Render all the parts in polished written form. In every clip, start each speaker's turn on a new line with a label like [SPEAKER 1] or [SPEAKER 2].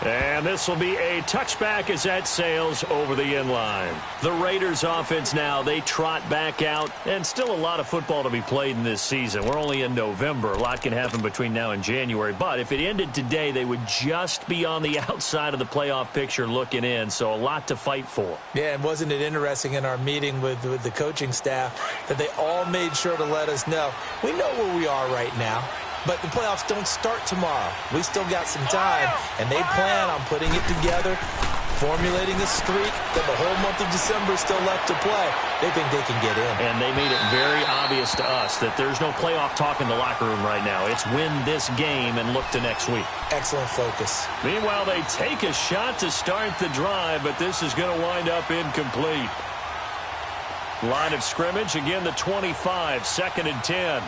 [SPEAKER 1] And this will be a touchback as that sails over the inline. The Raiders offense now, they trot back out, and still a lot of football to be played in this season. We're only in November. A lot can happen between now and January. But if it ended today, they would just be on the outside of the playoff picture looking in. So a lot to fight for.
[SPEAKER 2] Yeah, and wasn't it interesting in our meeting with the coaching staff that they all made sure to let us know, we know where we are right now. But the playoffs don't start tomorrow. We still got some time, and they plan on putting it together, formulating a streak that the whole month of December is still left to play. They think they can get in.
[SPEAKER 1] And they made it very obvious to us that there's no playoff talk in the locker room right now. It's win this game and look to next week.
[SPEAKER 2] Excellent focus.
[SPEAKER 1] Meanwhile, they take a shot to start the drive, but this is going to wind up incomplete. Line of scrimmage, again the 25, 2nd and 10.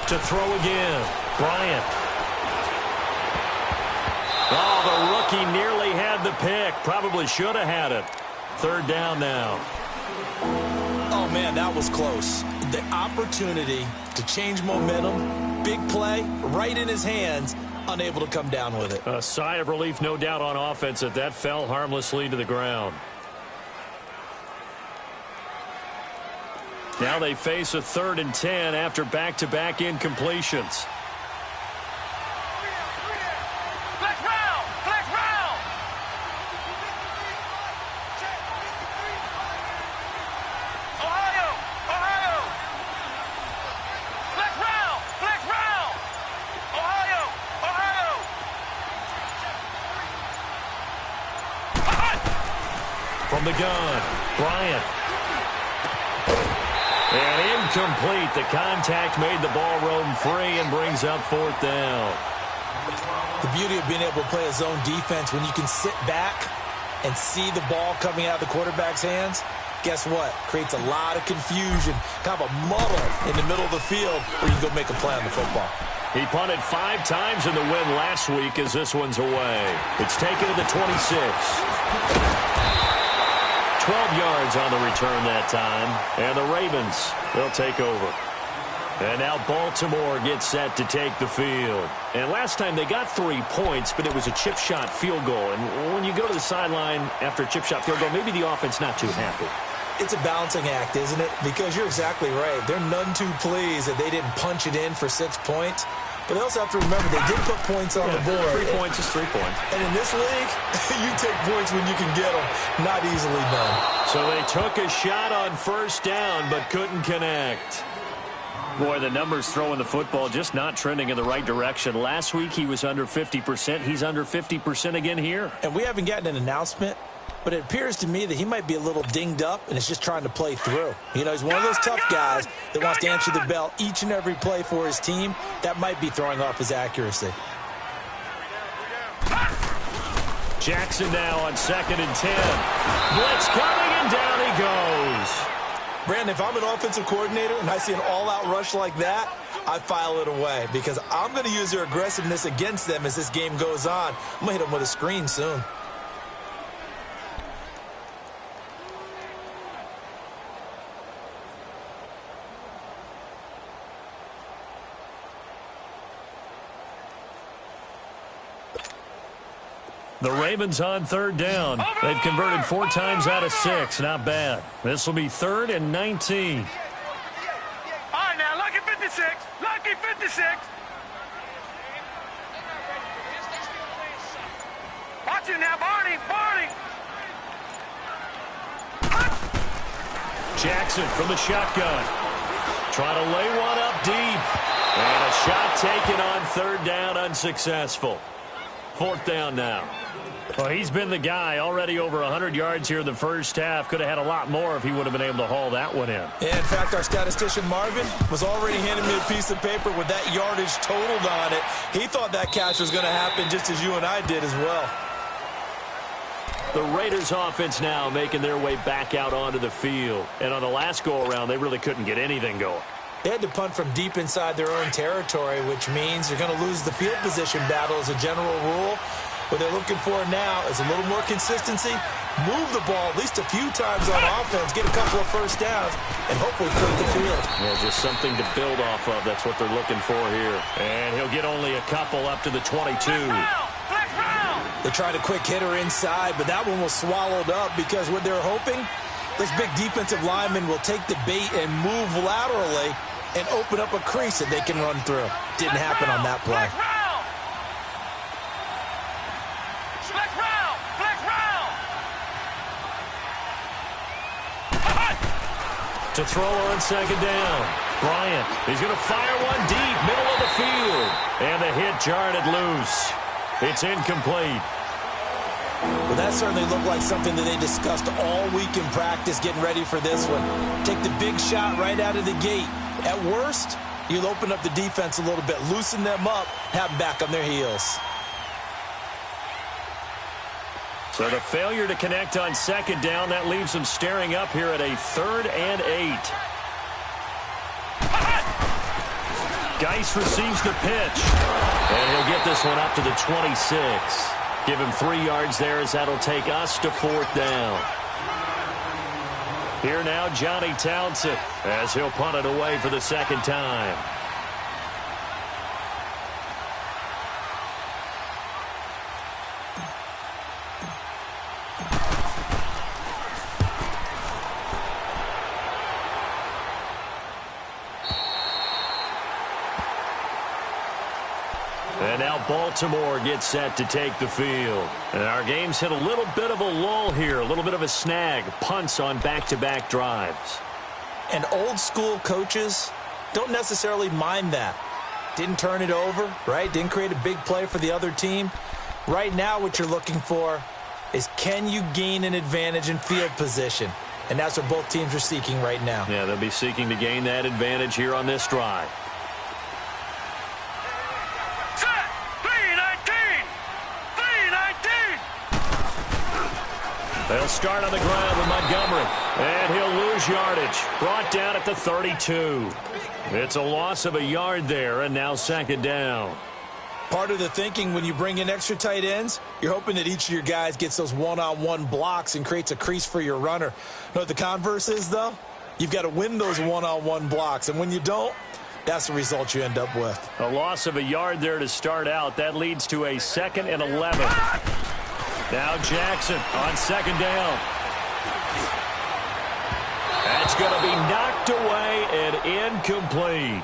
[SPEAKER 1] To throw again, Bryant. Oh, the rookie nearly had the pick. Probably should have had it. 3rd down now.
[SPEAKER 2] Oh, man, that was close. The opportunity to change momentum, big play, right in his hands, unable to come down with it.
[SPEAKER 1] A sigh of relief, no doubt, on offense that fell harmlessly to the ground. Now they face a 3rd and 10 after back-to-back incompletions.
[SPEAKER 3] Flex round! Flex round! Ohio! Ohio! Flex round! Flex round! Ohio! Ohio!
[SPEAKER 1] From the gun, Bryant. And incomplete. The contact made the ball roam free and brings up 4th down.
[SPEAKER 2] The beauty of being able to play a zone defense when you can sit back and see the ball coming out of the quarterback's hands, guess what? Creates a lot of confusion, kind of a muddle in the middle of the field where you can go make a play on the football.
[SPEAKER 1] He punted 5 times in the win last week as this one's away. It's taken to the 26. 12 yards on the return that time. And the Ravens, they'll take over. And now Baltimore gets set to take the field. And last time they got 3 points, but it was a chip shot field goal. And when you go to the sideline after a chip shot field goal, maybe the offense not too happy.
[SPEAKER 2] It's a balancing act, isn't it? Because you're exactly right. They're none too pleased that they didn't punch it in for 6 points. But they also have to remember they did put points on the board.
[SPEAKER 1] 3 points is 3 points.
[SPEAKER 2] And in this league, you take points when you can get them. Not easily done.
[SPEAKER 1] So they took a shot on 1st down, but couldn't connect. Boy, the numbers throwing the football just not trending in the right direction. Last week he was under 50%. He's under 50% again here.
[SPEAKER 2] And we haven't gotten an announcement, but it appears to me that he might be a little dinged up and is just trying to play through. You know, he's one of those tough guys that wants to answer the bell each and every play for his team. That might be throwing off his accuracy.
[SPEAKER 1] Jackson now on 2nd and 10. Blitz coming, and down he goes.
[SPEAKER 2] Brandon, if I'm an offensive coordinator and I see an all-out rush like that, I file it away because I'm going to use their aggressiveness against them as this game goes on. I'm going to hit them with a screen soon.
[SPEAKER 1] The Ravens on 3rd down. They've converted 4 times out of 6. Not bad. This will be 3rd and 19.
[SPEAKER 3] All right, now, lucky 56. Lucky 56. Watch it now, Barney. Barney.
[SPEAKER 1] Jackson from the shotgun. Trying to lay one up deep. And a shot taken on 3rd down, unsuccessful. 4th down now. Well, he's been the guy. Already over 100 yards here in the first half. Could have had a lot more if he would have been able to haul that one in.
[SPEAKER 2] Yeah, in fact, our statistician Marvin was already handing me a piece of paper with that yardage totaled on it. He thought that catch was going to happen just as you and I did as well.
[SPEAKER 1] The Raiders offense now making their way back out onto the field. And on the last go-around, they really couldn't get anything going.
[SPEAKER 2] They had to punt from deep inside their own territory, which means you're going to lose the field position battle as a general rule. What they're looking for now is a little more consistency, move the ball at least a few times on offense, get a couple of first downs, and hopefully flip the field.
[SPEAKER 1] Yeah, just something to build off of. That's what they're looking for here. And he'll get only a couple up to the 22.
[SPEAKER 2] They tried a quick hitter inside, but that one was swallowed up because what they're hoping, those big defensive linemen will take the bait and move laterally and open up a crease that they can run through. Didn't happen on that play.
[SPEAKER 1] To throw on second down. Bryant, he's going to fire one deep, middle of the field. And the hit jarred it loose. It's incomplete.
[SPEAKER 2] Well, that certainly looked like something that they discussed all week in practice getting ready for this one. Take the big shot right out of the gate. At worst, you'll open up the defense a little bit, loosen them up, have them back on their heels.
[SPEAKER 1] So the failure to connect on second down, that leaves them staring up here at a 3rd and 8. Geis receives the pitch. And he'll get this one up to the 26. Give him 3 yards there as that'll take us to 4th down. Here now, Johnny Townsend, as he'll punt it away for the second time. And now Baltimore gets set to take the field. And our game's hit a little bit of a lull here, a little bit of a snag. Punts on back-to-back drives.
[SPEAKER 2] And old-school coaches don't necessarily mind that. Didn't turn it over, right? Didn't create a big play for the other team. Right now what you're looking for is, can you gain an advantage in field position? And that's what both teams are seeking right now.
[SPEAKER 1] Yeah, they'll be seeking to gain that advantage here on this drive. They'll start on the ground with Montgomery, and he'll lose yardage. Brought down at the 32. It's a loss of a yard there, and now second down.
[SPEAKER 2] Part of the thinking when you bring in extra tight ends, you're hoping that each of your guys gets those one-on-one blocks and creates a crease for your runner. You know what the converse is, though? You've got to win those one-on-one blocks, and when you don't, that's the result you end up with.
[SPEAKER 1] A loss of a yard there to start out. That leads to a 2nd and 11. Now Jackson on second down. That's going to be knocked away and incomplete.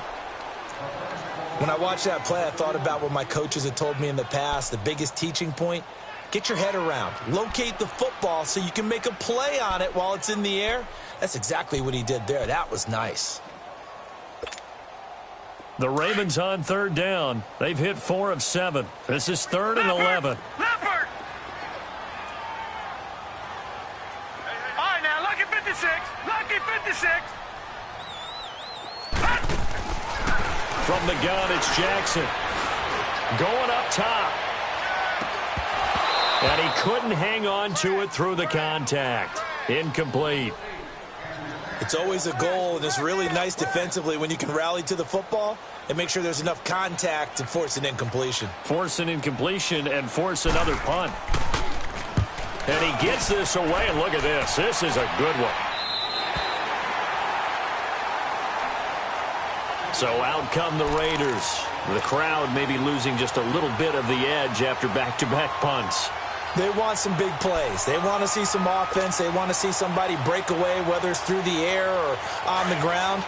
[SPEAKER 2] When I watched that play, I thought about what my coaches had told me in the past. The biggest teaching point, get your head around. Locate the football so you can make a play on it while it's in the air. That's exactly what he did there. That was nice.
[SPEAKER 1] The Ravens on third down. They've hit 4 of 7. This is 3rd and 11.
[SPEAKER 3] Lucky 56.
[SPEAKER 1] From the gun, it's Jackson. Going up top. And he couldn't hang on to it through the contact. Incomplete.
[SPEAKER 2] It's always a goal, and it's really nice defensively when you can rally to the football and make sure there's enough contact to force an incompletion.
[SPEAKER 1] Force an incompletion and force another punt. And he gets this away, and look at this. This is a good one. So out come the Raiders. The crowd maybe losing just a little bit of the edge after back-to-back punts.
[SPEAKER 2] They want some big plays. They want to see some offense. They want to see somebody break away, whether it's through the air or on the ground.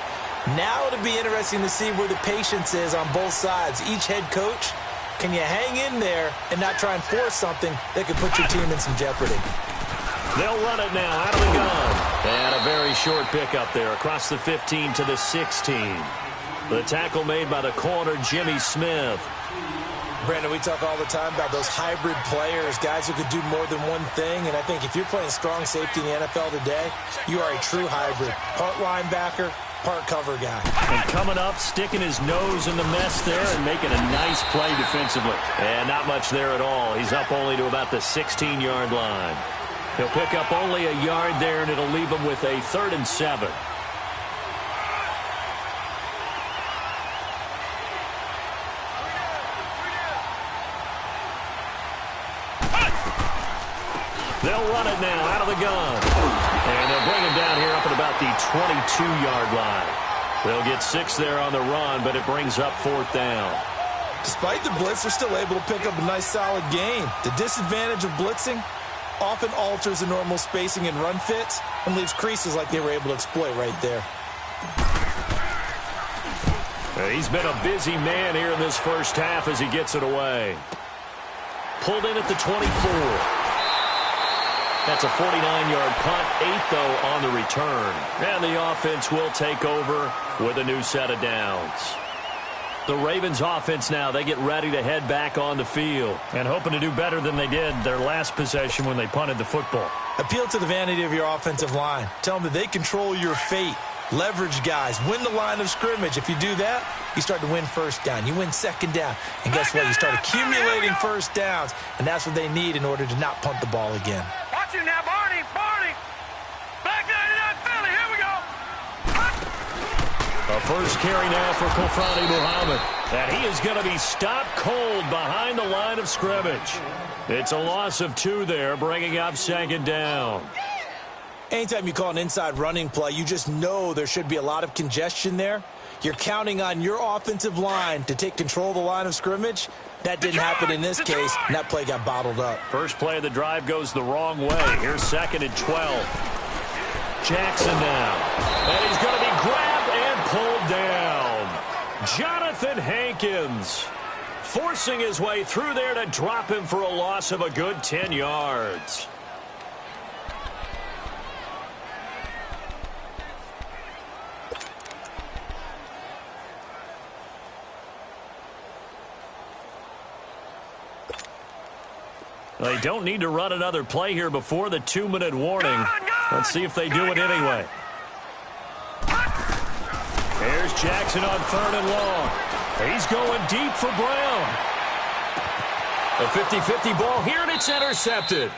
[SPEAKER 2] Now it'll be interesting to see where the patience is on both sides. Each head coach, can you hang in there and not try and force something that could put your team in some jeopardy?
[SPEAKER 1] They'll run it now out of the gun. And a very short pickup there across the 15 to the 16. The tackle made by the corner, Jimmy Smith.
[SPEAKER 2] Brandon, we talk all the time about those hybrid players, guys who could do more than one thing. And I think if you're playing strong safety in the NFL today, you are a true hybrid. Part linebacker, part cover guy.
[SPEAKER 1] And coming up, sticking his nose in the mess there and making a nice play defensively. And not much there at all. He's up only to about the 16-yard line. He'll pick up only a yard there, and it'll leave him with a 3rd and 7. They'll run it now out of the gun. And they'll bring him down here up at about the 22-yard line. They'll get 6 there on the run, but it brings up 4th down.
[SPEAKER 2] Despite the blitz, they're still able to pick up a nice, solid gain. The disadvantage of blitzing often alters the normal spacing and run fits and leaves creases like they were able to exploit right there.
[SPEAKER 1] He's been a busy man here in this first half as he gets it away. Pulled in at the 24. That's a 49-yard punt, 8, though, on the return. And the offense will take over with a new set of downs. The Ravens offense now, they get ready to head back on the field and hoping to do better than they did their last possession when they punted the football.
[SPEAKER 2] Appeal to the vanity of your offensive line. Tell them that they control your fate. Leverage guys. Win the line of scrimmage. If you do that, you start to win first down. You win second down. And guess what? You start accumulating first downs. And that's what they need in order to not punt the ball again.
[SPEAKER 3] Watch it now, Barney. Barney. Back 99 Philly. Here we go.
[SPEAKER 1] A first carry now for Kofrani Muhammad. And he is going to be stopped cold behind the line of scrimmage. It's a loss of 2 there, bringing up 2nd down.
[SPEAKER 2] Anytime you call an inside running play, you just know there should be a lot of congestion there. You're counting on your offensive line to take control of the line of scrimmage. That didn't happen in this case, and that play got bottled up.
[SPEAKER 1] First play of the drive goes the wrong way. Here's 2nd and 12. Jackson now. And he's going to be grabbed and pulled down. Jonathan Hankins forcing his way through there to drop him for a loss of a good 10 yards. They don't need to run another play here before the 2-minute warning. Let's see if they do it anyway. Here's Jackson on 3rd and long. He's going deep for Brown. A 50-50 ball here, and it's intercepted.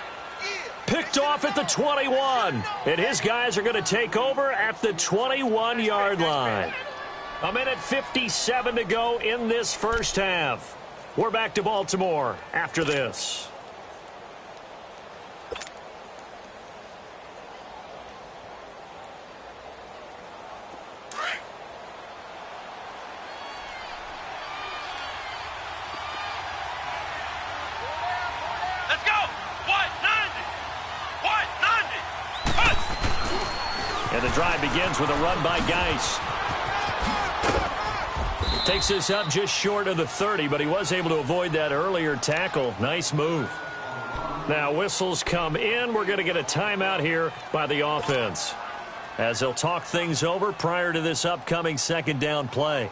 [SPEAKER 1] Picked off at the 21. And his guys are going to take over at the 21-yard line. 1:57 to go in this first half. We're back to Baltimore after this. And the drive begins with a run by Geis. Takes this up just short of the 30, but he was able to avoid that earlier tackle. Nice move. Now whistles come in. We're going to get a timeout here by the offense, as they'll talk things over prior to this upcoming 2nd down play.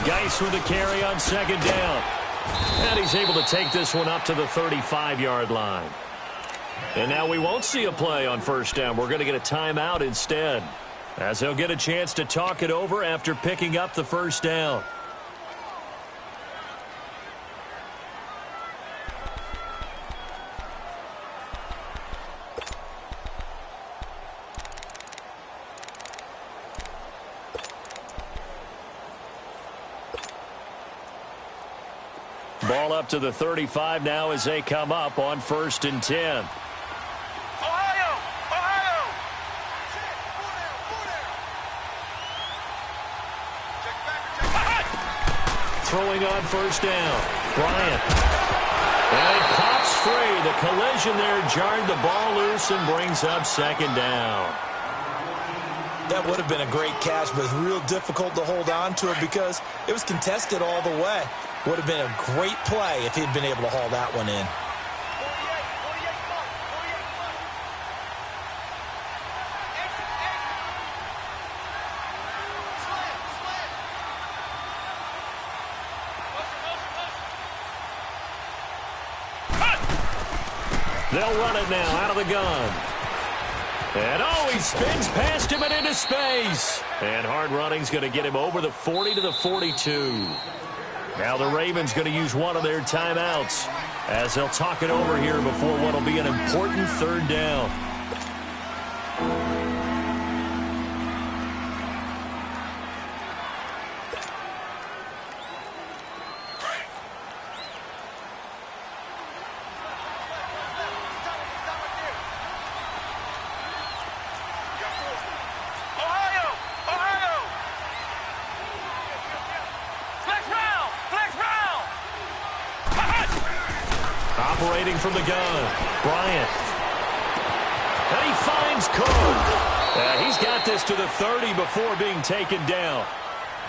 [SPEAKER 1] Geis with a carry on 2nd down. And he's able to take this one up to the 35-yard line. And now we won't see a play on 1st down. We're going to get a timeout instead, as he'll get a chance to talk it over after picking up the 1st down. Ball up to the 35 now as they come up on 1st and 10.
[SPEAKER 3] Ohio! Ohio!
[SPEAKER 1] Throwing on 1st down. Bryant. And it pops free. The collision there jarred the ball loose and brings up 2nd down.
[SPEAKER 2] That would have been a great catch, but it's real difficult to hold on to it because it was contested all the way. Would have been a great play if he'd been able to haul that one in.
[SPEAKER 1] They'll run it now out of the gun. And, he spins past him and into space. And hard running's going to get him over the 40 to the 42. Now the Ravens going to use one of their timeouts as they'll talk it over here before what will be an important third down. Operating from the gun, Bryant. And he finds Cook. He's got this to the 30 before being taken down.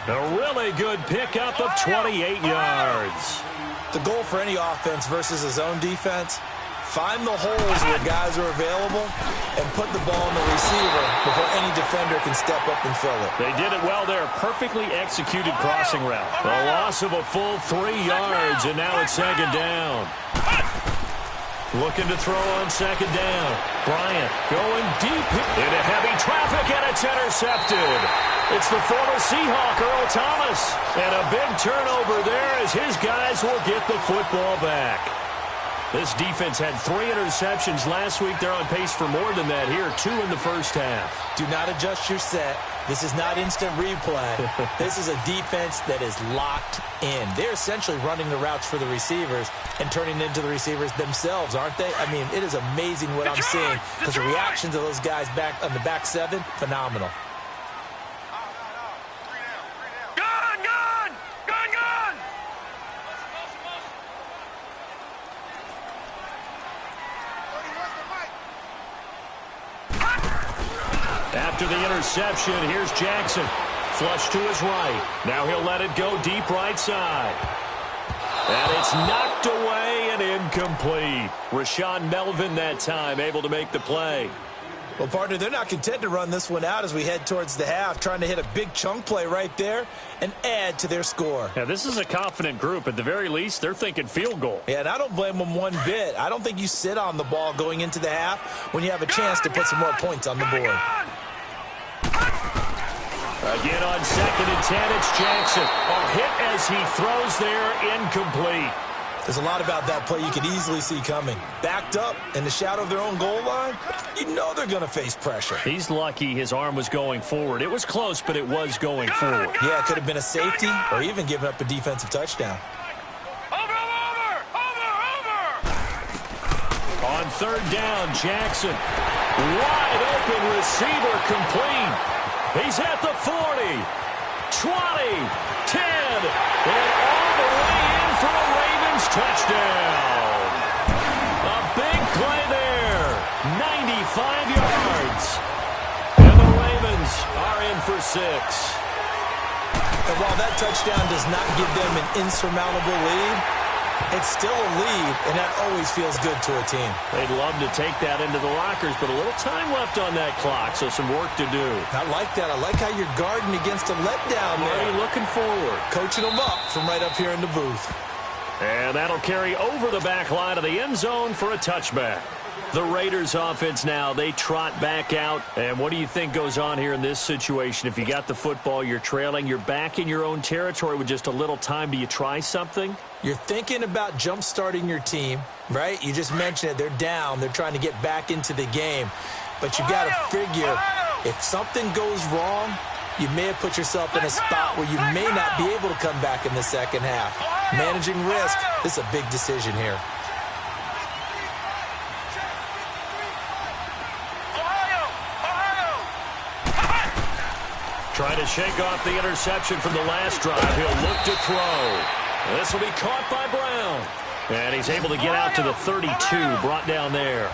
[SPEAKER 1] A really good pickup of 28 yards.
[SPEAKER 2] The goal for any offense versus a zone defense, find the holes where guys are available and put the ball in the receiver before any defender can step up and fill it.
[SPEAKER 1] They did it well there. Perfectly executed crossing route. A loss of a full 3 yards, and now it's second down. Looking to throw on second down. Bryant going deep into heavy traffic, and it's intercepted. It's the former Seahawk, Earl Thomas. And a big turnover there as his guys will get the football back. This defense had 3 interceptions last week. They're on pace for more than that here, 2 in the first half.
[SPEAKER 2] Do not adjust your set. This is not instant replay. This is a defense that is locked in. They're essentially running the routes for the receivers and turning into the receivers themselves, aren't they? I mean, it is amazing what I'm seeing because the reactions of those guys back on the back 7, phenomenal.
[SPEAKER 1] After the interception, here's Jackson. Flush to his right. Now he'll let it go deep right side. And it's knocked away and incomplete. Rashaan Melvin that time able to make the play.
[SPEAKER 2] Well, partner, they're not content to run this one out as we head towards the half, trying to hit a big chunk play right there and add to their score.
[SPEAKER 1] Yeah, this is a confident group. At the very least, they're thinking field goal.
[SPEAKER 2] Yeah, and I don't blame them one bit. I don't think you sit on the ball going into the half when you have a chance to put some more points on the board.
[SPEAKER 1] Again on 2nd and 10, it's Jackson. A hit as he throws there, incomplete.
[SPEAKER 2] There's a lot about that play you could easily see coming. Backed up in the shadow of their own goal line, you know they're going to face pressure.
[SPEAKER 1] He's lucky his arm was going forward. It was close, but it was going forward.
[SPEAKER 2] Yeah, it could have been a safety or even given up a defensive touchdown.
[SPEAKER 3] Over!
[SPEAKER 1] On 3rd down, Jackson. Wide open receiver complete. He's at the 40, 20, 10, and all the way in for a Ravens touchdown. A big play there, 95 yards. And the Ravens are in for 6.
[SPEAKER 2] And while that touchdown does not give them an insurmountable lead, it's still a lead, and that always feels good to a team.
[SPEAKER 1] They'd love to take that into the lockers, but a little time left on that clock, so some work to do.
[SPEAKER 2] I like that. I like how you're guarding against a letdown there.
[SPEAKER 1] Already looking forward.
[SPEAKER 2] Coaching them up from right up here in the booth.
[SPEAKER 1] And that'll carry over the back line of the end zone for a touchback. The Raiders offense now, they trot back out. And what do you think goes on here in this situation? If you got the football, you're trailing, you're back in your own territory with just a little time. Do you try something?
[SPEAKER 2] You're thinking about jump-starting your team, right? You just mentioned it. They're down. They're trying to get back into the game. But you got to figure, if something goes wrong, you may have put yourself in a spot where you may not be able to come back in the second half. Managing risk, this is a big decision here.
[SPEAKER 1] Trying to shake off the interception from the last drive. He'll look to throw. This will be caught by Brown. And he's able to get out to the 32, brought down there.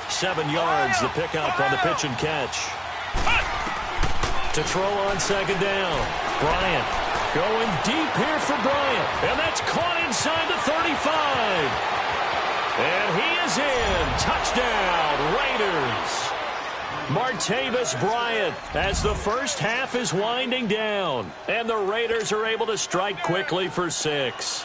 [SPEAKER 1] 7 yards, the pickup on the pitch and catch. To throw on second down. Bryant going deep here for Bryant. And that's caught inside the 35. And he is in. Touchdown, Raiders. Martavis Bryant as the first half is winding down. And the Raiders are able to strike quickly for 6.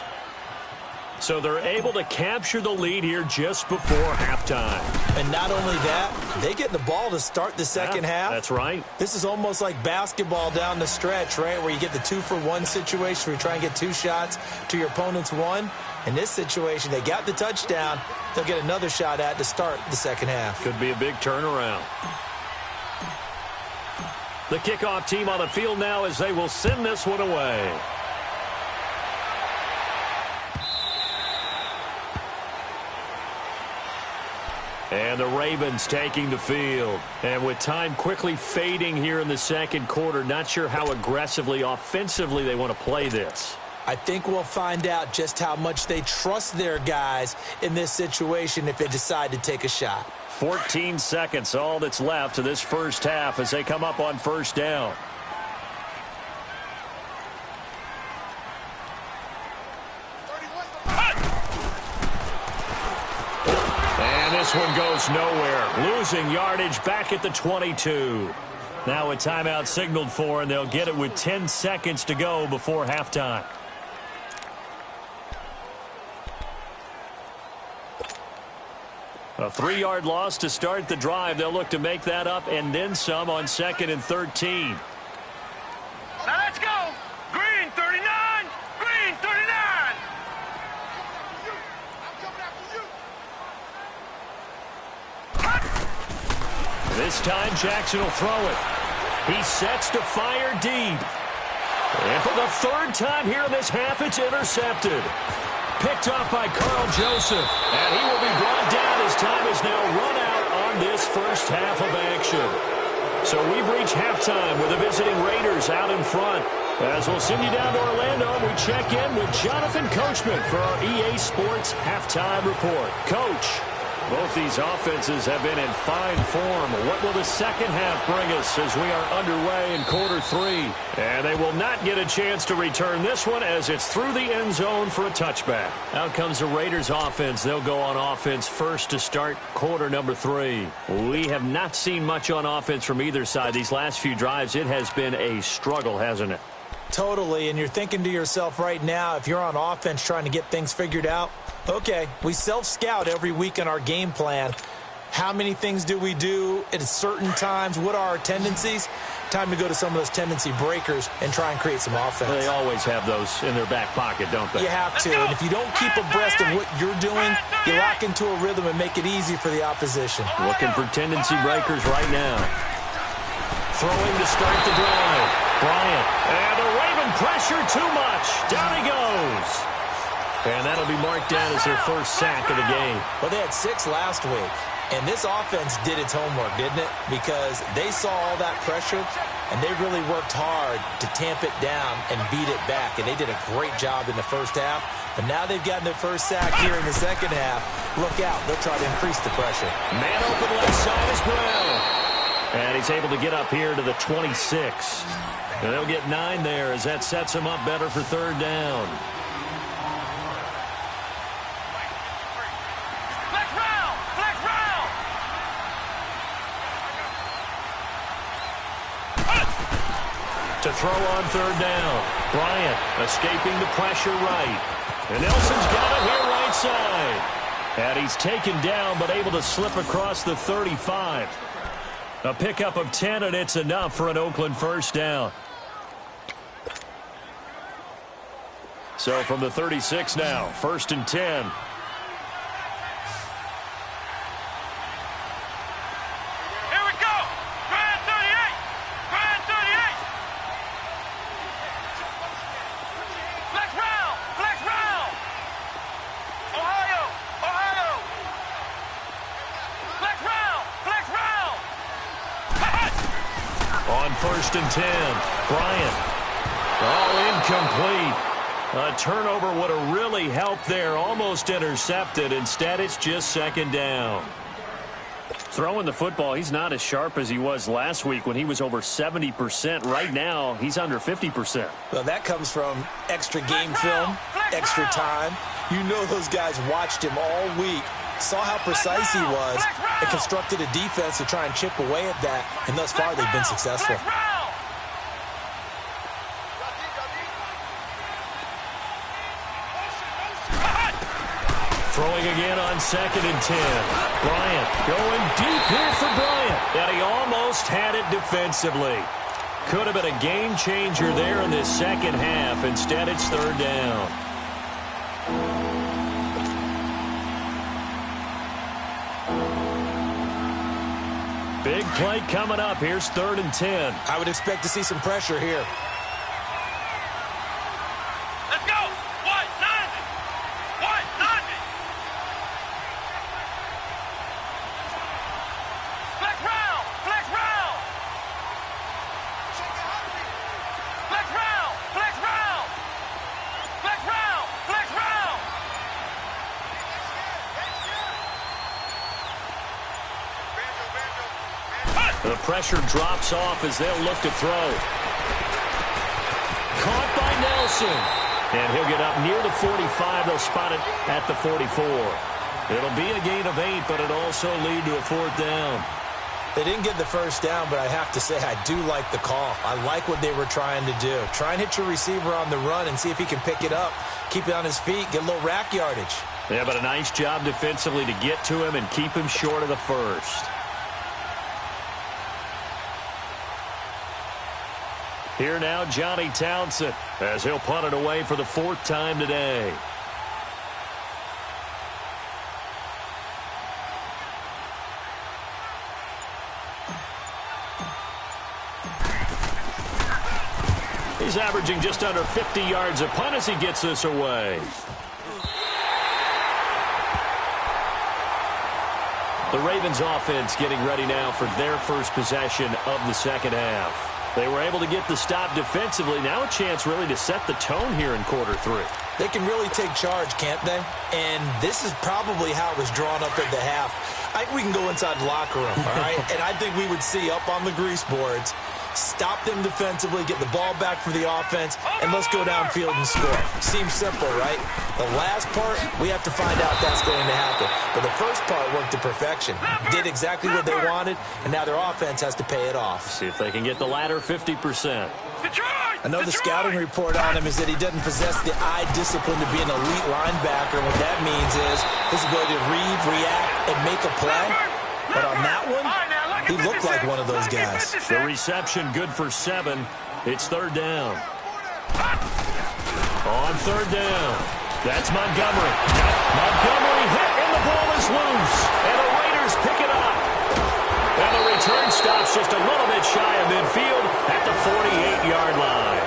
[SPEAKER 1] So they're able to capture the lead here just before halftime.
[SPEAKER 2] And not only that, they get the ball to start the second half.
[SPEAKER 1] That's right.
[SPEAKER 2] This is almost like basketball down the stretch, right, where you get the 2-for-1 situation where you try and get 2 shots to your opponent's 1. In this situation, they got the touchdown. They'll get another shot at to start the second half.
[SPEAKER 1] Could be a big turnaround. The kickoff team on the field now as they will send this one away. And the Ravens taking the field. And with time quickly fading here in the second quarter, not sure how aggressively, offensively they want to play this.
[SPEAKER 2] I think we'll find out just how much they trust their guys in this situation if they decide to take a shot.
[SPEAKER 1] 14 seconds, all that's left to this first half as they come up on first down. And this one goes nowhere. Losing yardage back at the 22. Now a timeout signaled for, and they'll get it with 10 seconds to go before halftime. A 3-yard loss to start the drive. They'll look to make that up and then some on 2nd and 13.
[SPEAKER 3] Now let's go. Green 39. Green 39.
[SPEAKER 1] This time Jackson will throw it. He sets to fire deep. And for the 3rd time here in this half, it's intercepted. Picked off by Carl Joseph. And he will be brought down as time is now run out on this first half of action. So we've reached halftime with the visiting Raiders out in front. As we'll send you down to Orlando, we check in with Jonathan Coachman for our EA Sports Halftime Report. Coach, both these offenses have been in fine form. What will the second half bring us as we are underway in quarter 3? And they will not get a chance to return this one as it's through the end zone for a touchback. Out comes the Raiders offense. They'll go on offense first to start quarter number 3. We have not seen much on offense from either side. These last few drives, it has been a struggle, hasn't it?
[SPEAKER 2] Totally, and you're thinking to yourself right now, if you're on offense trying to get things figured out, okay, we self-scout every week in our game plan. How many things do we do at certain times? What are our tendencies? Time to go to some of those tendency breakers and try and create some offense.
[SPEAKER 1] They always have those in their back pocket, don't they?
[SPEAKER 2] You have to, and if you don't keep abreast of what you're doing, you lock into a rhythm and make it easy for the opposition.
[SPEAKER 1] Looking for tendency breakers right now. Throwing to start the drive. Bryant. And the Raven pressure too much. Down he goes. And that'll be marked down as their first sack of the game.
[SPEAKER 2] Well, they had 6 last week. And this offense did its homework, didn't it? Because they saw all that pressure, and they really worked hard to tamp it down and beat it back. And they did a great job in the first half. But now they've gotten their first sack here in the second half. Look out. They'll try to increase the pressure.
[SPEAKER 1] Man open left side is Brown. And he's able to get up here to the 26. And they'll get 9 there as that sets him up better for 3rd down. To throw on 3rd down. Bryant escaping the pressure right. And Nelson's got it here right side. And he's taken down but able to slip across the 35. A pickup of 10, and it's enough for an Oakland first down. So from the 36 now, 1st and 10. On 1st and 10, Bryant. All incomplete. A turnover would have really helped there. Almost intercepted. Instead, it's just 2nd down. Throwing the football, he's not as sharp as he was last week when he was over 70%. Right now, he's under 50%.
[SPEAKER 2] Well, that comes from extra game film, extra time. You know those guys watched him all week, saw how precise he was, and constructed a defense to try and chip away at that, and thus far they've been successful.
[SPEAKER 1] Throwing again on 2nd and 10. Bryant going deep here for Bryant. And he almost had it defensively. Could have been a game changer there in this second half. Instead, it's 3rd down. Big play coming up. Here's 3rd and 10.
[SPEAKER 2] I would expect to see some pressure here.
[SPEAKER 3] Let's go. What? 90. What? 90. Flex round. Flex round. Flex round. Flex round. Flex round. Flex round.
[SPEAKER 1] The pressure drops off as they'll look to throw. Caught by Nelson. And he'll get up near the 45. They'll spot it at the 44. It'll be a gain of 8, but it'll also lead to a 4th down.
[SPEAKER 2] They didn't get the first down, but I have to say I do like the call. I like what they were trying to do. Try and hit your receiver on the run and see if he can pick it up, keep it on his feet, get a little rack yardage.
[SPEAKER 1] Yeah, but a nice job defensively to get to him and keep him short of the first. Here now, Johnny Townsend, as he'll punt it away for the 4th time today. He's averaging just under 50 yards a punt as he gets this away. The Ravens offense getting ready now for their first possession of the second half. They were able to get the stop defensively. Now a chance really to set the tone here in quarter 3.
[SPEAKER 2] They can really take charge, can't they? And this is probably how it was drawn up at the half. I think we can go inside the locker room, all right? And I think we would see up on the grease boards, stop them defensively, get the ball back for the offense, and let's go downfield and score. Seems simple, right? The last part, we have to find out that's going to happen. But the first part worked to perfection. Did exactly what they wanted, and now their offense has to pay it off.
[SPEAKER 1] See if they can get the latter 50%.
[SPEAKER 2] I know the scouting report on him is that he doesn't possess the eye discipline to be an elite linebacker. What that means is his ability to read, react, and make a play. But on that one, he looked like one of those guys.
[SPEAKER 1] The reception good for 7. It's 3rd down. On 3rd down. That's Montgomery. Montgomery hit and the ball is loose. And the Raiders pick it up. And the return stops just a little bit shy of midfield at the 48-yard line.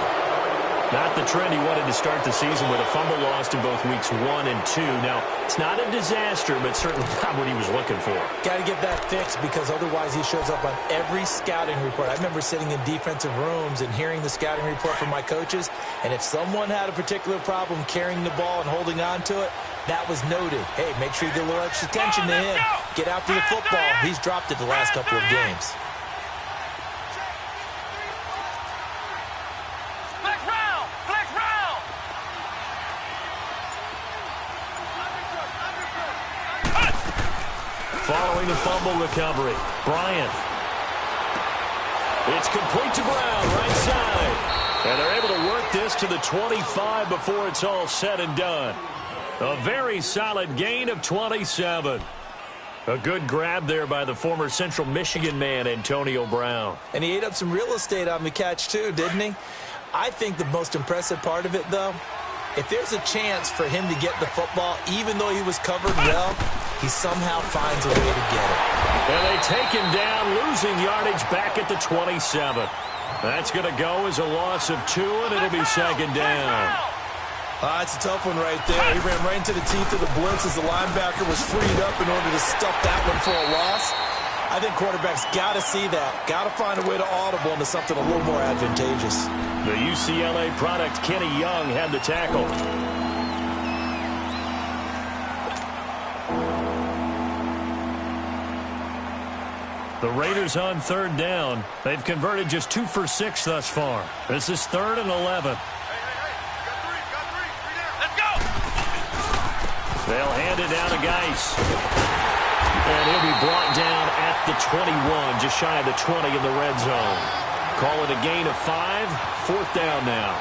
[SPEAKER 1] Not the trend he wanted to start the season with a fumble lost in both weeks 1 and 2. Now, it's not a disaster, but certainly not what he was looking for.
[SPEAKER 2] Got to get that fixed because otherwise he shows up on every scouting report. I remember sitting in defensive rooms and hearing the scouting report from my coaches, and if someone had a particular problem carrying the ball and holding on to it, that was noted. Hey, make sure you get a little extra attention to him. Get after the football. He's dropped it the last couple of games.
[SPEAKER 1] Following the fumble recovery, Bryant. It's complete to Brown, right side. And they're able to work this to the 25 before it's all said and done. A very solid gain of 27. A good grab there by the former Central Michigan man, Antonio Brown.
[SPEAKER 2] And he ate up some real estate on the catch, too, didn't he? I think the most impressive part of it, though, if there's a chance for him to get the football, even though he was covered well, he somehow finds a way to get it.
[SPEAKER 1] And they take him down, losing yardage back at the 27. That's going to go as a loss of 2, and it'll be 2nd down.
[SPEAKER 2] It's a tough one right there. He ran right into the teeth of the blitz as the linebacker was freed up in order to stuff that one for a loss. I think quarterbacks got to see that. Got to find a way to audible into something a little more advantageous.
[SPEAKER 1] The UCLA product, Kenny Young, had the tackle. The Raiders on 3rd down. They've converted just 2 for 6 thus far. This is 3rd and 11.
[SPEAKER 3] Let's go.
[SPEAKER 1] They'll hand it down to Geis. And he'll be brought down at the 21, just shy of the 20 in the red zone. Call it a gain of 5, 4th down now.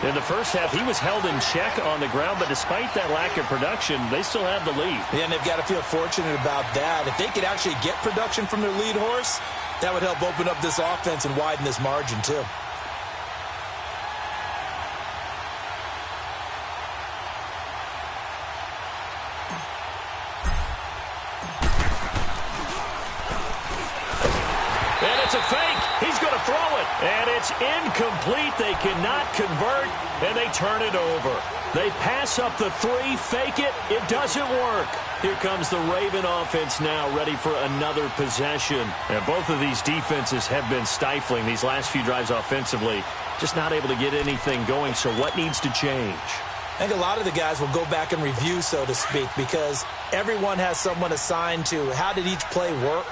[SPEAKER 1] In the first half, he was held in check on the ground, but despite that lack of production, they still have the lead.
[SPEAKER 2] Yeah, and they've got to feel fortunate about that. If they could actually get production from their lead horse, that would help open up this offense and widen this margin, too.
[SPEAKER 1] And it's incomplete. They cannot convert, and they turn it over. They pass up the three, fake it. It doesn't work. Here comes the Raven offense now, ready for another possession. And both of these defenses have been stifling these last few drives offensively. Just not able to get anything going, so what needs to change?
[SPEAKER 2] I think a lot of the guys will go back and review, so to speak, because everyone has someone assigned to how did each play work.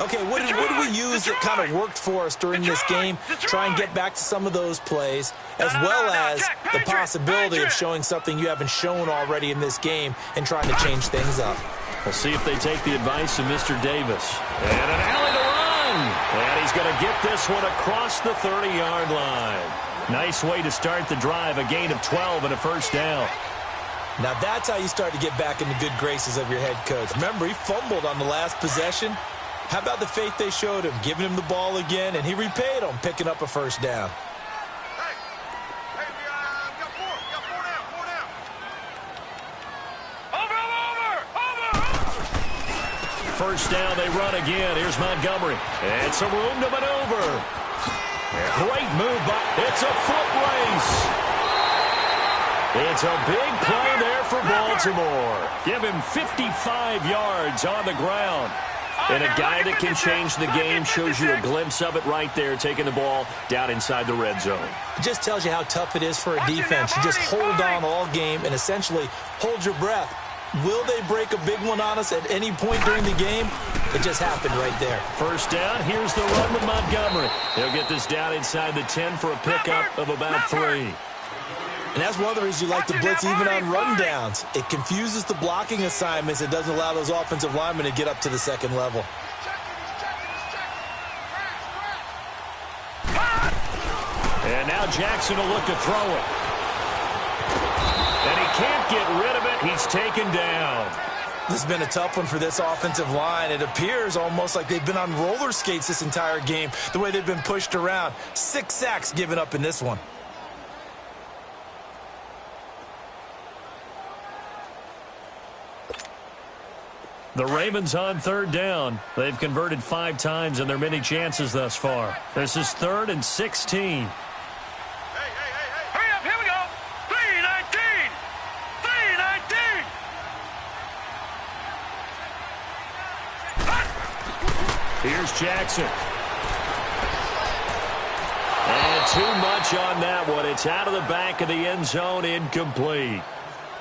[SPEAKER 2] Okay, what did we use that kind of worked for us during this game? Try and get back to some of those plays, as well as the possibility of showing something you haven't shown already in this game and trying to change things up.
[SPEAKER 1] We'll see if they take the advice of Mr. Davis. And an alley to run. And he's going to get this one across the 30-yard line. Nice way to start the drive, a gain of 12 and a first down.
[SPEAKER 2] Now that's how you start to get back in the good graces of your head coach. Remember, he fumbled on the last possession. How about the faith they showed him, giving him the ball again, and he repaid them, picking up a first down.
[SPEAKER 3] Hey, we got four down. Over.
[SPEAKER 1] First down, they run again. Here's Montgomery. And some room to maneuver. Great move, but it's a foot race. It's a big play there for Baltimore. Give him 55 yards on the ground. And a guy that can change the game shows you a glimpse of it right there, taking the ball down inside the red zone.
[SPEAKER 2] It just tells you how tough it is for a defense. You just hold on all game and essentially hold your breath. Will they break a big one on us at any point during the game? It just happened right there.
[SPEAKER 1] First down, here's the run with Montgomery. He'll get this down inside the 10 for a pickup of about 3.
[SPEAKER 2] And that's one of the reasons you like to blitz even on rundowns. It confuses the blocking assignments. It doesn't allow those offensive linemen to get up to the second level.
[SPEAKER 1] And now Jackson will look to throw it. And he can't get rid of it. He's taken down.
[SPEAKER 2] This has been a tough one for this offensive line. It appears almost like they've been on roller skates this entire game, the way they've been pushed around. 6 sacks given up in this one.
[SPEAKER 1] The Ravens on third down. They've converted 5 times in their many chances thus far. This is 3rd and 16.
[SPEAKER 3] Hurry up, here we go. 3-19. 3-19.
[SPEAKER 1] Here's Jackson. And too much on that one. It's out of the back of the end zone, incomplete.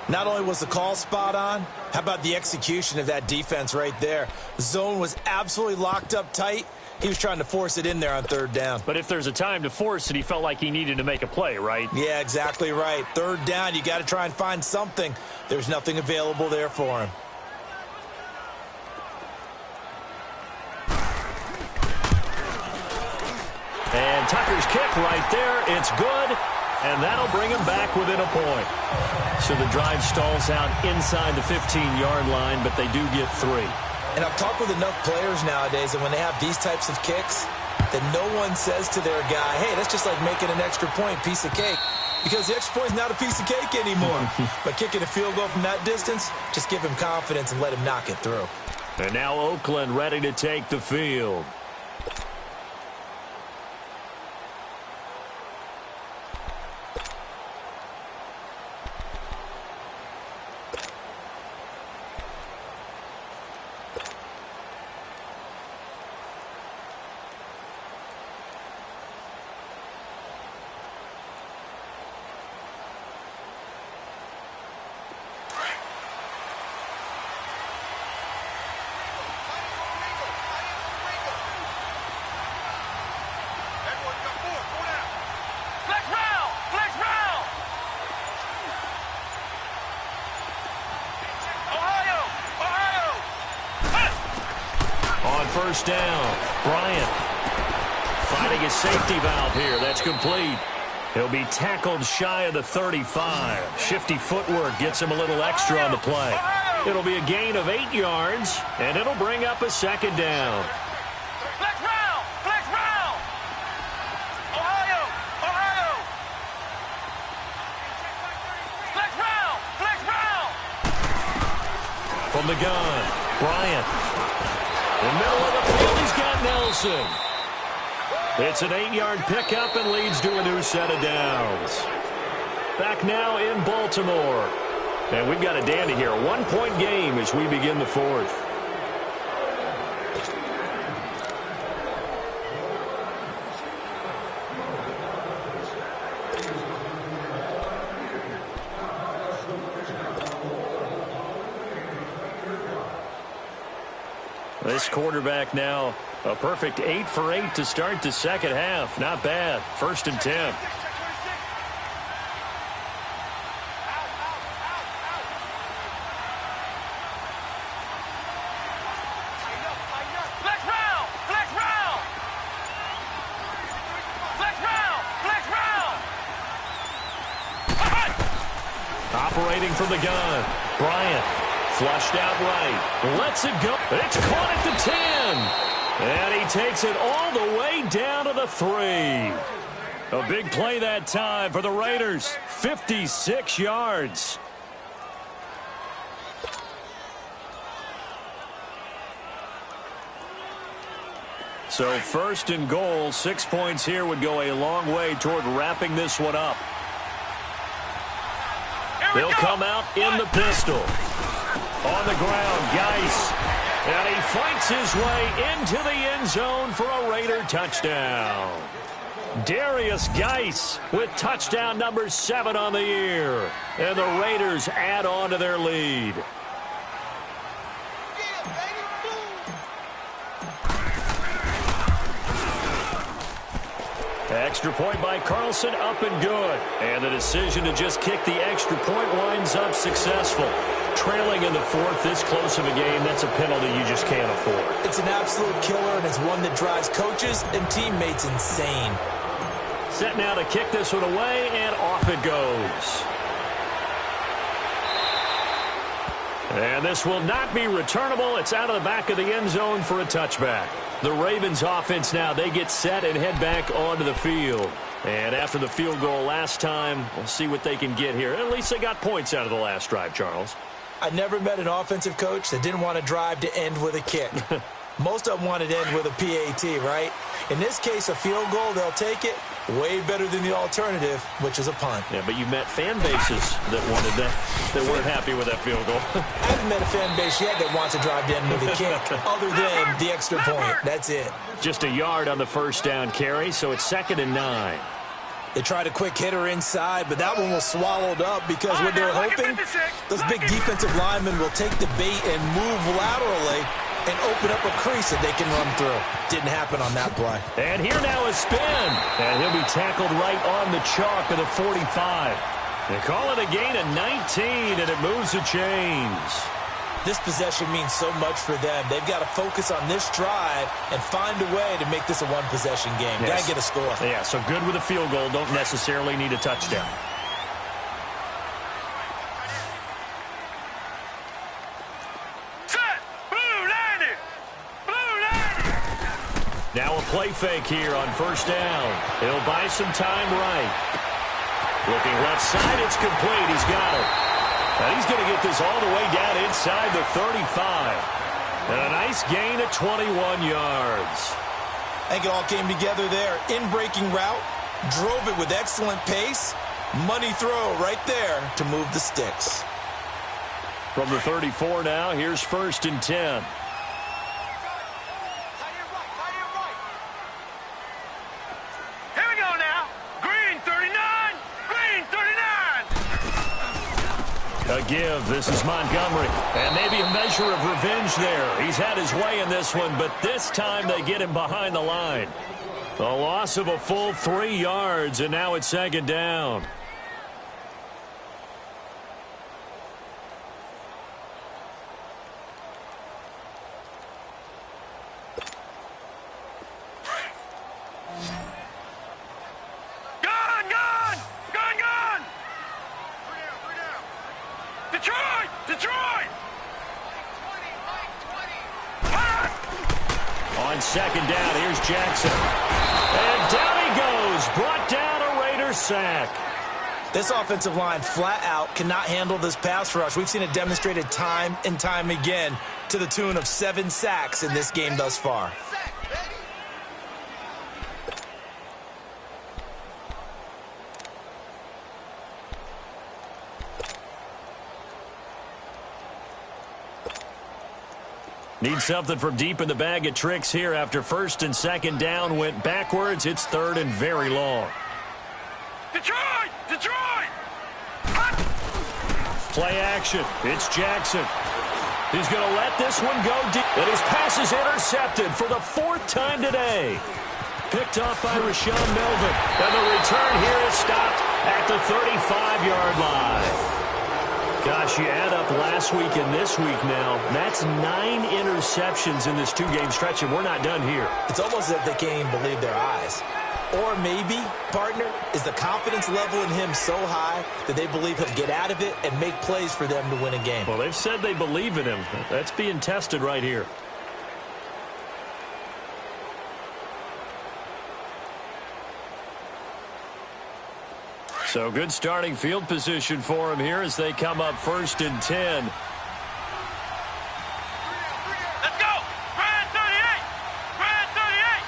[SPEAKER 2] Not only was the call spot on, how about the execution of that defense right there? The zone was absolutely locked up tight. He was trying to force it in there on third down.
[SPEAKER 1] But if there's a time to force it, he felt like he needed to make a play, right?
[SPEAKER 2] Yeah, exactly right. Third down, you got to try and find something. There's nothing available there for him.
[SPEAKER 1] And Tucker's kick right there. It's good. And that'll bring him back within a point. So the drive stalls out inside the 15-yard line, but they do get 3.
[SPEAKER 2] And I've talked with enough players nowadays that when they have these types of kicks, that no one says to their guy, hey, that's just like making an extra point, piece of cake. Because the extra point is not a piece of cake anymore. But kicking a field goal from that distance, just give him confidence and let him knock it through.
[SPEAKER 1] And now Oakland ready to take the field. First down. Bryant fighting his safety valve here. That's complete. He'll be tackled shy of the 35. Shifty footwork gets him a little extra on the play. It'll be a gain of 8 yards, and it'll bring up a second down.
[SPEAKER 3] Flex round! Flex round! Ohio! Ohio! Flex round! Flex round!
[SPEAKER 1] From the gun, Bryant. In the middle of the field, he's got Nelson. It's an 8-yard pickup and leads to a new set of downs. Back now in Baltimore. And we've got a dandy here. A 1-point game as we begin the fourth. This quarterback now, a perfect 8 for 8 to start the second half. Not bad. 1st and 10.
[SPEAKER 3] Flex round! Flex round! Flex round! Flex round!
[SPEAKER 1] Operating from the gun, Bryant. Flushed out right. Lets it go. It's caught at the 10. And he takes it all the way down to the 3. A big play that time for the Raiders. 56 yards. So 1st and goal, 6 points here would go a long way toward wrapping this one up. They'll come out in the pistol. On the ground, Geis. And he fights his way into the end zone for a Raider touchdown. Darius Geis with touchdown number 7 on the year. And the Raiders add on to their lead. Extra point by Carlson, up and good. And the decision to just kick the extra point winds up successful. Trailing in the 4th, this close of a game, that's a penalty you just can't afford.
[SPEAKER 2] It's an absolute killer, and it's one that drives coaches and teammates insane.
[SPEAKER 1] Set now to kick this one away, and off it goes. And this will not be returnable. It's out of the back of the end zone for a touchback. The Ravens offense now, they get set and head back onto the field. And after the field goal last time, we'll see what they can get here. At least they got points out of the last drive, Charles.
[SPEAKER 2] I never met an offensive coach that didn't want to drive to end with a kick. Most of them wanted to end with a PAT, right? In this case, a field goal, they'll take it. Way better than the alternative, which is a punt.
[SPEAKER 1] Yeah, but you met fan bases that wanted that, that weren't happy with that field goal.
[SPEAKER 2] I haven't met a fan base yet that wants to drive to end with a kick, other than the extra point. That's it.
[SPEAKER 1] Just a yard on the 1st down carry, so it's 2nd and 9.
[SPEAKER 2] They tried a quick hitter inside, but that one was swallowed up because what they were hoping, those big defensive linemen will take the bait and move laterally and open up a crease that they can run through. Didn't happen on that play.
[SPEAKER 1] And here now is spin. And he'll be tackled right on the chalk of the 45. They call it a gain of 19, and it moves the chains.
[SPEAKER 2] This possession means so much for them. They've got to focus on this drive and find a way to make this a one-possession game.
[SPEAKER 1] Yes.
[SPEAKER 2] Got to get a score.
[SPEAKER 1] Yeah, so good with a field goal. Don't necessarily need a touchdown.
[SPEAKER 3] Set! Blue landed! Blue landed!
[SPEAKER 1] Now a play fake here on 1st down. He'll buy some time right. Looking left side, it's complete. He's got it. And he's going to get this all the way down inside the 35. And a nice gain of 21 yards.
[SPEAKER 2] I think it all came together there. In-breaking route, drove it with excellent pace. Money throw right there to move the sticks.
[SPEAKER 1] From the 34 now, here's 1st and 10.
[SPEAKER 3] Here we go now. Green 39. Green 39.
[SPEAKER 1] A give. This is Montgomery. And maybe a measure of revenge there. He's had his way in this one, but this time they get him behind the line. A loss of a full 3 yards, and now it's 2nd down.
[SPEAKER 3] Gun, gun!
[SPEAKER 1] On second down, here's Jackson. And down he goes. Brought down a Raiders sack.
[SPEAKER 2] This offensive line flat out cannot handle this pass rush. We've seen it demonstrated time and time again to the tune of 7 sacks in this game thus far.
[SPEAKER 1] Need something from deep in the bag of tricks here after first and second down went backwards. It's third and very long.
[SPEAKER 3] Detroit! Detroit!
[SPEAKER 1] Play action. It's Jackson. He's going to let this one go deep. And his pass is intercepted for the 4th time today. Picked off by Rashawn Melvin. And the return here is stopped at the 35-yard line. Gosh, you add up last week and this week now. That's 9 interceptions in this 2-game stretch, and we're not done here.
[SPEAKER 2] It's almost as if they can't even believe their eyes. Or maybe, partner, is the confidence level in him so high that they believe he'll get out of it and make plays for them to win a game.
[SPEAKER 1] Well, they've said they believe in him. That's being tested right here. So good starting field position for him here as they come up 1st and 10.
[SPEAKER 3] Let's go! Brand 38! Brand 38!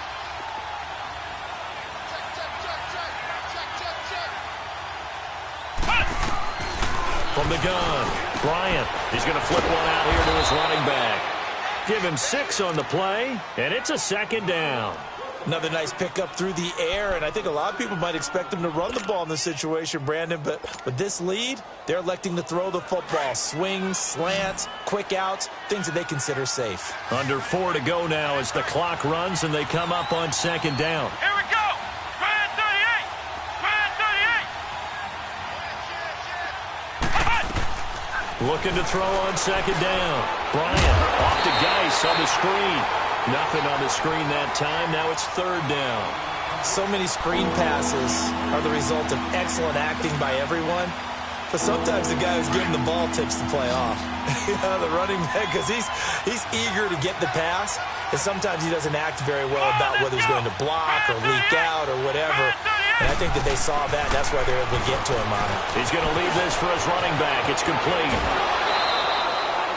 [SPEAKER 1] From the gun, Bryant. He's going to flip one out here to his running back. Give him 6 on the play, and it's a 2nd down.
[SPEAKER 2] Another nice pickup through the air, and I think a lot of people might expect them to run the ball in this situation, Brandon, but with this lead, they're electing to throw the football. Swings, slants, quick outs, things that they consider safe.
[SPEAKER 1] Under 4 to go now as the clock runs and they come up on 2nd down.
[SPEAKER 3] Here we go! Brand 38! Brand 38!
[SPEAKER 1] Looking to throw on 2nd down. Bryant off to Geis on the screen. Nothing on the screen that time. Now it's 3rd down.
[SPEAKER 2] So many screen passes are the result of excellent acting by everyone. But sometimes the guy who's giving the ball tips the play off. The running back, because he's eager to get the pass. And sometimes he doesn't act very well about whether he's going to block or leak out or whatever. And I think that they saw that. That's why they're able to get to him on it.
[SPEAKER 1] He's going to leave this for his running back. It's complete.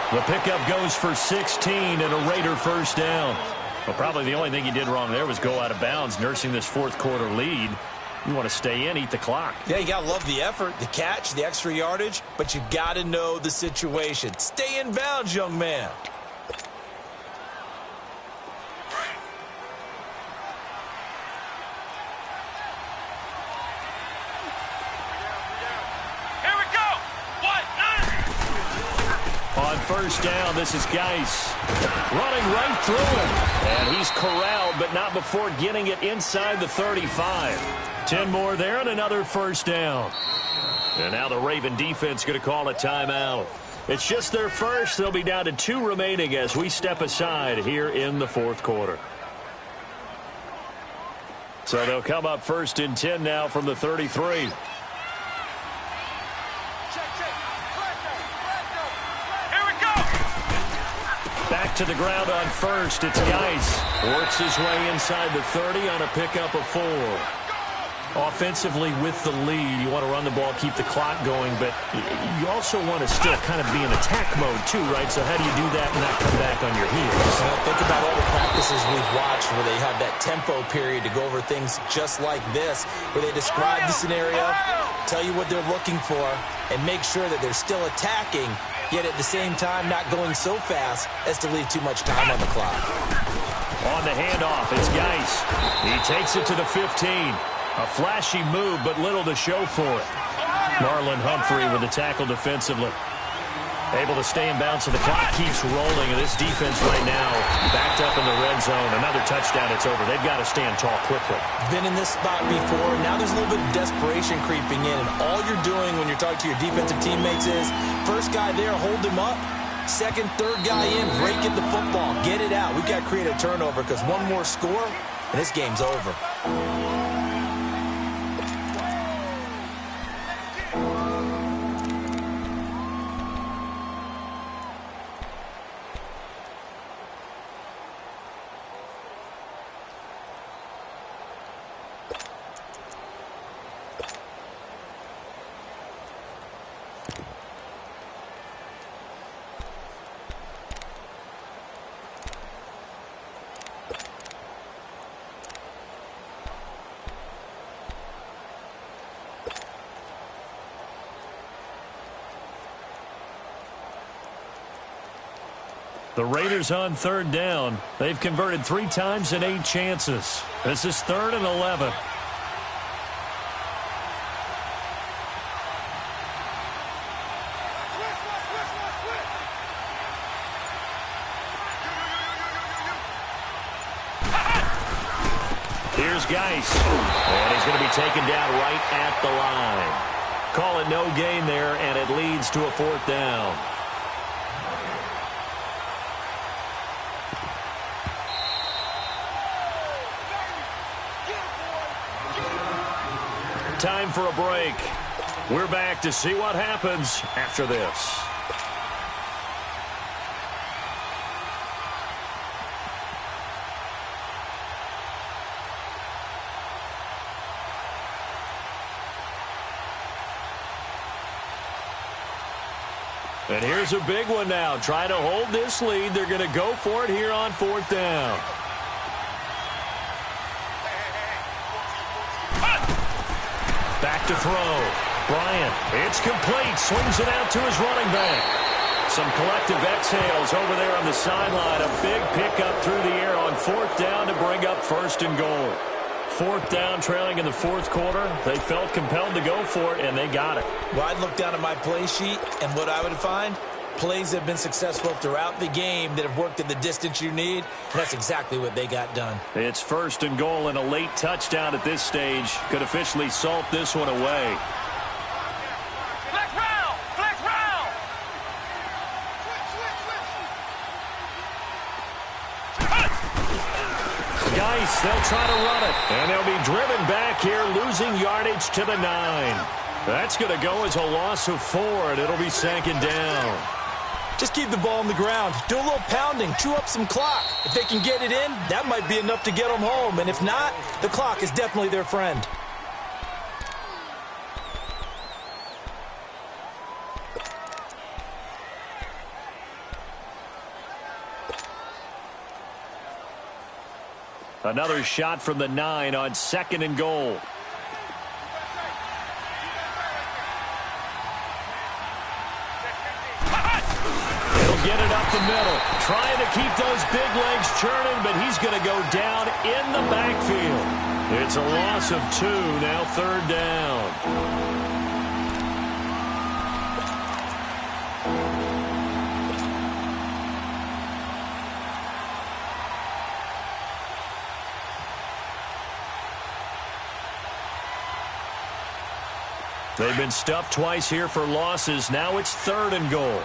[SPEAKER 1] The pickup goes for 16 and a Raider 1st down. Well, probably the only thing he did wrong there was go out of bounds, nursing this 4th quarter lead. You want to stay in, eat the clock.
[SPEAKER 2] Yeah, you got to love the effort, the catch, the extra yardage, but you got to know the situation. Stay in bounds, young man.
[SPEAKER 1] On 1st down, this is Geis. Running right through him. And he's corralled, but not before getting it inside the 35. 10 more there and another 1st down. And now the Raven defense going to call a timeout. It's just their first. They'll be down to 2 remaining as we step aside here in the 4th quarter. So they'll come up 1st and 10 now from the 33. Back to the ground on 1st. It's Geis. Works his way inside the 30 on a pickup of 4. Offensively with the lead, you want to run the ball, keep the clock going, but you also want to still kind of be in attack mode too, right? So how do you do that and not come back on your heels?
[SPEAKER 2] Think about all the practices we've watched where they have that tempo period to go over things just like this, where they describe the scenario, tell you what they're looking for, and make sure that they're still attacking, yet at the same time not going so fast as to leave too much time on the clock.
[SPEAKER 1] On the handoff, it's Geis. He takes it to the 15. A flashy move, but little to show for it. Marlon Humphrey with the tackle defensively. Able to stay in bounds, so the clock keeps rolling, and this defense right now backed up in the red zone. Another touchdown, it's over. They've got to stand tall quickly.
[SPEAKER 2] Been in this spot before. Now there's a little bit of desperation creeping in, and all you're doing when you're talking to your defensive teammates is, first guy there, hold him up. Second, third guy in, break at the football. Get it out. We've got to create a turnover because one more score, and this game's over.
[SPEAKER 1] The Raiders on third down. They've converted 3 times in 8 chances. This is 3rd and 11. Here's Geis. And he's going to be taken down right at the line. Call it no gain there, and it leads to a 4th down. Time for a break. We're back to see what happens after this. And here's a big one now. Trying to hold this lead. They're going to go for it here on 4th down. Back to throw. Bryant, it's complete. Swings it out to his running back. Some collective exhales over there on the sideline. A big pickup through the air on 4th down to bring up 1st and goal. 4th down, trailing in the 4th quarter. They felt compelled to go for it, and they got it.
[SPEAKER 2] Well, I'd look down at my play sheet, and what I would find, plays have been successful throughout the game that have worked at the distance you need, and that's exactly what they got done.
[SPEAKER 1] It's 1st and goal, and a late touchdown at this stage could officially salt this one away.
[SPEAKER 3] Flex round! Flex round!
[SPEAKER 1] Geis, they'll try to run it, and they'll be driven back here, losing yardage to the 9. That's going to go as a loss of 4, and it'll be 2nd down.
[SPEAKER 2] Just keep the ball on the ground. Do a little pounding. Chew up some clock. If they can get it in, that might be enough to get them home. And if not, the clock is definitely their friend.
[SPEAKER 1] Another shot from the 9 on 2nd and goal. Get it up the middle, trying to keep those big legs churning, but he's going to go down in the backfield. It's a loss of 2, now 3rd down. They've been stuffed twice here for losses. Now it's 3rd and goal.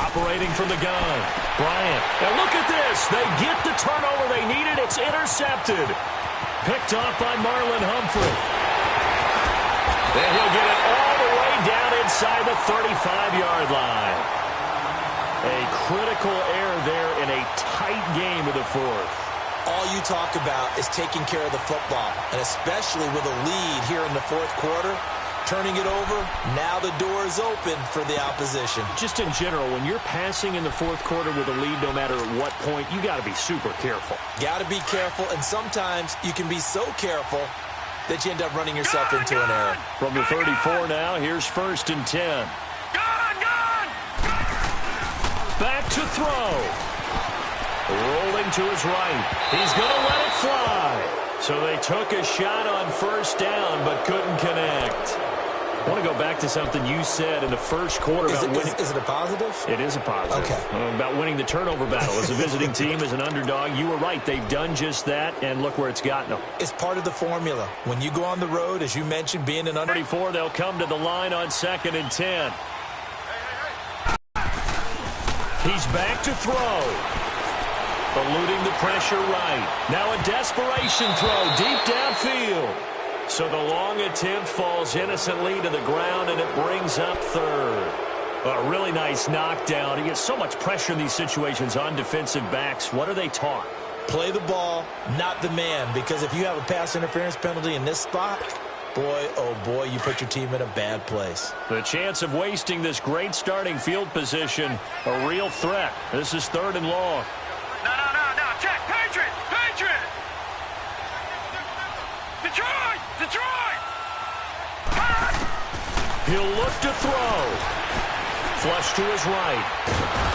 [SPEAKER 1] Operating from the gun. Bryant. And look at this. They get the turnover they needed. It's intercepted. Picked off by Marlon Humphrey. And he'll get it all the way down inside the 35-yard line. A critical error there in a tight game of the 4th.
[SPEAKER 2] All you talk about is taking care of the football, and especially with a lead here in the 4th quarter. Turning it over, now the door is open for the opposition.
[SPEAKER 1] Just in general, when you're passing in the 4th quarter with a lead, no matter at what point, you got to be super careful.
[SPEAKER 2] Got to be careful, and sometimes you can be so careful that you end up running yourself into an error.
[SPEAKER 1] From the 34 now, here's 1st and 10.
[SPEAKER 3] Gun!
[SPEAKER 1] Back to throw. Rolling to his right. He's going to let it fly. So they took a shot on 1st down, but couldn't connect. I want to go back to something you said in the 1st quarter about winning.
[SPEAKER 2] Is it a positive?
[SPEAKER 1] It is a positive.
[SPEAKER 2] Okay.
[SPEAKER 1] About winning the turnover battle. As a visiting team, as an underdog, you were right. They've done just that, and look where it's gotten them.
[SPEAKER 2] It's part of the formula. When you go on the road, as you mentioned, being an under...
[SPEAKER 1] 34, they'll come to the line on 2nd and 10. He's back to throw. Eluding the pressure right. Now a desperation throw deep downfield. So the long attempt falls innocently to the ground, and it brings up 3rd. A really nice knockdown. He gets so much pressure in these situations on defensive backs. What are they taught?
[SPEAKER 2] Play the ball, not the man, because if you have a pass interference penalty in this spot, Boy, oh boy, you put your team in a bad place.
[SPEAKER 1] The chance of wasting this great starting field position, a real threat. This is 3rd and long.
[SPEAKER 3] No. Check. Patriot. Detroit.
[SPEAKER 1] He'll look to throw. Flush to his right.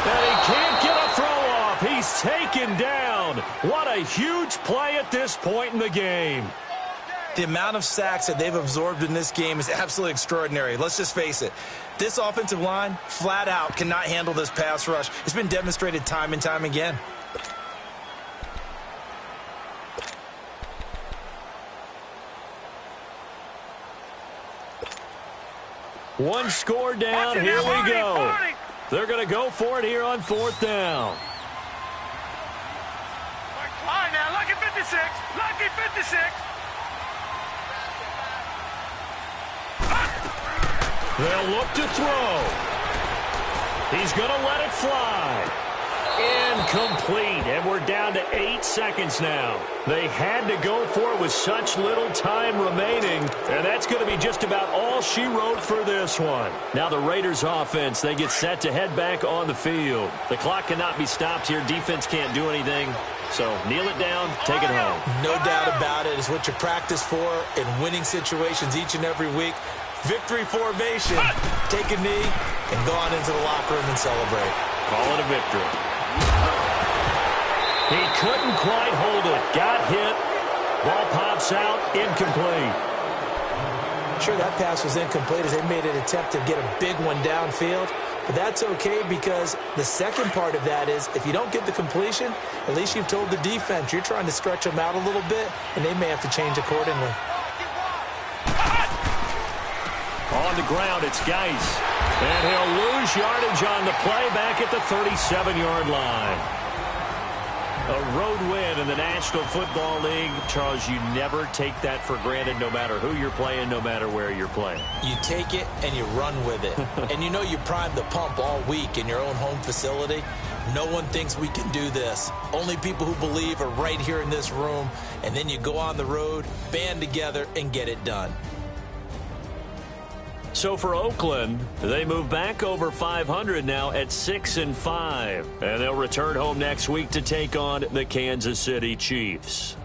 [SPEAKER 1] And he can't get a throw off. He's taken down. What a huge play at this point in the game.
[SPEAKER 2] The amount of sacks that they've absorbed in this game is absolutely extraordinary. Let's just face it. This offensive line, flat out, cannot handle this pass rush. It's been demonstrated time and time again.
[SPEAKER 1] One score down. Here we go. They're going to go for it here on 4th down.
[SPEAKER 3] All right, now, lucky 56.
[SPEAKER 1] They'll look to throw. He's going to let it fly. Incomplete, and we're down to 8 seconds now. They had to go for it with such little time remaining, and that's going to be just about all she wrote for this one. Now the Raiders offense, they get set to head back on the field. The clock cannot be stopped here. Defense can't do anything, so kneel it down, take it home.
[SPEAKER 2] No doubt about it. It's what you practice for in winning situations each and every week. Victory formation. Take a knee and go on into the locker room and celebrate.
[SPEAKER 1] Call it a victory. He couldn't quite hold it. Got hit. Ball pops out. Incomplete.
[SPEAKER 2] Sure, that pass was incomplete as they made an attempt to get a big one downfield. But that's okay because the second part of that is if you don't get the completion, at least you've told the defense you're trying to stretch them out a little bit, and they may have to change accordingly.
[SPEAKER 1] On the ground, it's Geis. And he'll lose yardage on the play back at the 37-yard line. A road win in the National Football League. Charles, you never take that for granted no matter who you're playing, no matter where you're playing.
[SPEAKER 2] You take it and you run with it. And you know you primed the pump all week in your own home facility. No one thinks we can do this. Only people who believe are right here in this room. And then you go on the road, band together, and get it done.
[SPEAKER 1] So for Oakland, they move back over 500 now at 6-5. And they'll return home next week to take on the Kansas City Chiefs.